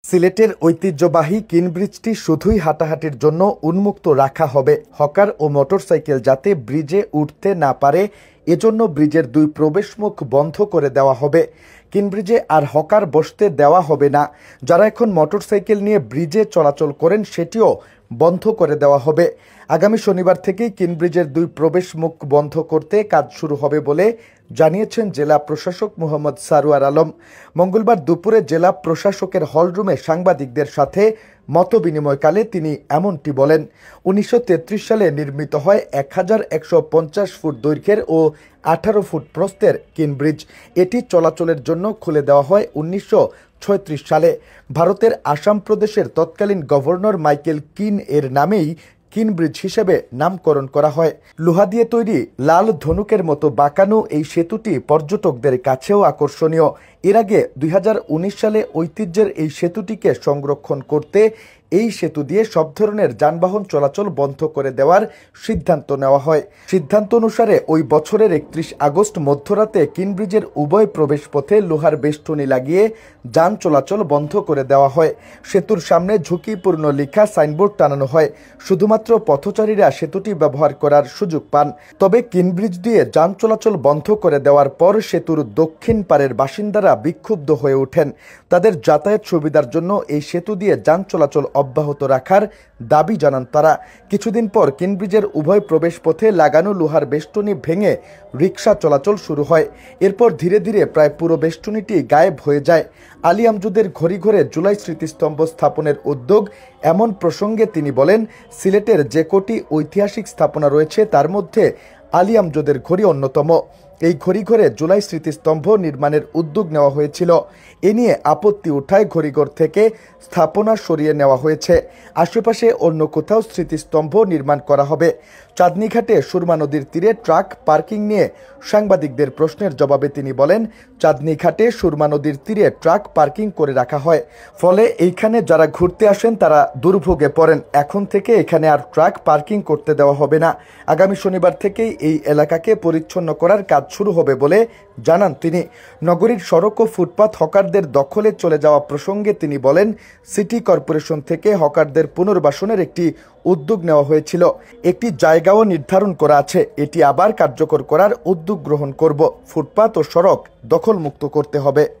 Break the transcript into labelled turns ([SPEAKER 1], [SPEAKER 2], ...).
[SPEAKER 1] সিলেটের ঐতিহ্যবাহী কিনব্রিজটি শুধুই হাঁটাহাঁটির জন্য উন্মুক্ত রাখা হবে। হকার ও মোটরসাইকেল যাতে ব্রিজে উঠতে না পারে এজন্য ব্রিজের দুই প্রবেশমুখ বন্ধ করে দেওয়া হবে। কিনব্রিজে আর হকার বসতে দেওয়া হবে না। যারা এখন মোটরসাইকেল নিয়ে ব্রিজে চলাচল করেন সেটিও বন্ধ করে দেওয়া হবে। আগামী শনিবার থেকেই কিনব্রিজের দুই প্রবেশমুখ বন্ধ করতে কাজ শুরু হবে বলে জানিয়েছেন জেলা প্রশাসক মোহাম্মদ সারোয়ার আলম। মঙ্গলবার দুপুরে জেলা প্রশাসকের হলরুমে সাংবাদিকদের সাথে মতবিনিময়কালে তিনি এমনটি বলেন। ১৯৩৩ সালে নির্মিত হয় ১১৫০ ফুট দৈর্ঘ্যের ও ১৮ ফুট প্রস্থের কিনব্রিজ। এটি চলাচলের জন্য খুলে দেওয়া হয় ১৯৩৬ সালে। ভারতের আসাম প্রদেশের তৎকালীন গভর্নর মাইকেল কিন এর নামেই কিনব্রিজ হিসেবে নামকরণ করা হয়। লোহা দিয়ে তৈরি লাল ধনুকের মতো বাঁকানো এই সেতুটি পর্যটকদের কাছেও আকর্ষণীয়। এর আগে ২০১৯ সালে ঐতিহ্যের এই সেতুটিকে সংরক্ষণ করতে এই সেতু দিয়ে সব ধরনের যানবাহন চলাচল বন্ধ করে দেওয়ার সিদ্ধান্ত নেওয়া হয়। সিদ্ধান্ত অনুসারে ওই বছরের ৩১ আগস্ট মধ্যরাতে কিনব্রিজের উভয় প্রবেশপথে লোহার বেষ্টনী লাগিয়ে যান চলাচল বন্ধ করে দেওয়া হয়। সেতুর সামনে ঝুঁকিপূর্ণ লেখা সাইনবোর্ড টানানো হয়। শুধুমাত্র পথচারীরা সেতুটি ব্যবহার করার সুযোগ পান। তবে কিনব্রিজ দিয়ে যান চলাচল বন্ধ করে দেওয়ার পর সেতুর দক্ষিণ পারের বাসিন্দারা বিক্ষুব্ধ হয়ে ওঠেন। তাদের যাতায়াত সুবিধার জন্য এই সেতু দিয়ে যান চলাচল অব্যাহত রাখার দাবি জানান তারা। কিছুদিন পর কিনব্রিজের উভয় প্রবেশ পথে লাগানো লোহার বেষ্টনী ভেঙে রিকশা চলাচল শুরু হয়। এরপর ধীরে ধীরে প্রায় পুরো বেষ্টনীটি গায়েব হয়ে যায়। আলী আমজদের ঘড়িঘরে জুলাই স্মৃতিস্তম্ভ স্থাপনের উদ্যোগ এমন প্রসঙ্গে তিনি বলেন, সিলেটের যে কটি ঐতিহাসিক স্থাপনা রয়েছে তার মধ্যে আলী আমজদের ঘড়ি অন্যতম। এই ঘড়িঘরে জুলাই স্মৃতিস্তম্ভ নির্মাণের উদ্যোগ নেওয়া হয়েছিল। এ নিয়ে আপত্তি উঠায় ঘড়িঘর থেকে স্থাপনা সরিয়ে নেওয়া হয়েছে। আশেপাশে অন্য কোথাও স্মৃতিস্তম্ভ নির্মাণ করা হবে। চাঁদনীঘাটে সুরমা নদীর তীরে ট্রাক পার্কিং নিয়ে সাংবাদিকদের প্রশ্নের জবাবে তিনি বলেন, চাঁদনীঘাটে সুরমা নদীর তীরে ট্রাক পার্কিং করে রাখা হয়, ফলে এইখানে যারা ঘুরতে আসেন তারা দুর্ভোগে পড়েন। এখন থেকে এখানে আর ট্রাক পার্কিং করতে দেওয়া হবে না। আগামী শনিবার থেকেই এই এলাকাকে পরিচ্ছন্ন করার কাজ শুরু হবে বলে জানান তিনি। নগরীর সড়ক ও ফুটপাত হকারদের দখলে চলে যাওয়া প্রসঙ্গে তিনি বলেন, সিটি কর্পোরেশন থেকে হকারদের পুনর্বাসনের একটি উদ্যোগ নেওয়া হয়েছিল। একটি জায়গাও নির্ধারণ করা আছে। এটি আবার কার্যকর করার উদ্যোগ গ্রহণ করব। ফুটপাত ও সড়ক দখলমুক্ত করতে হবে।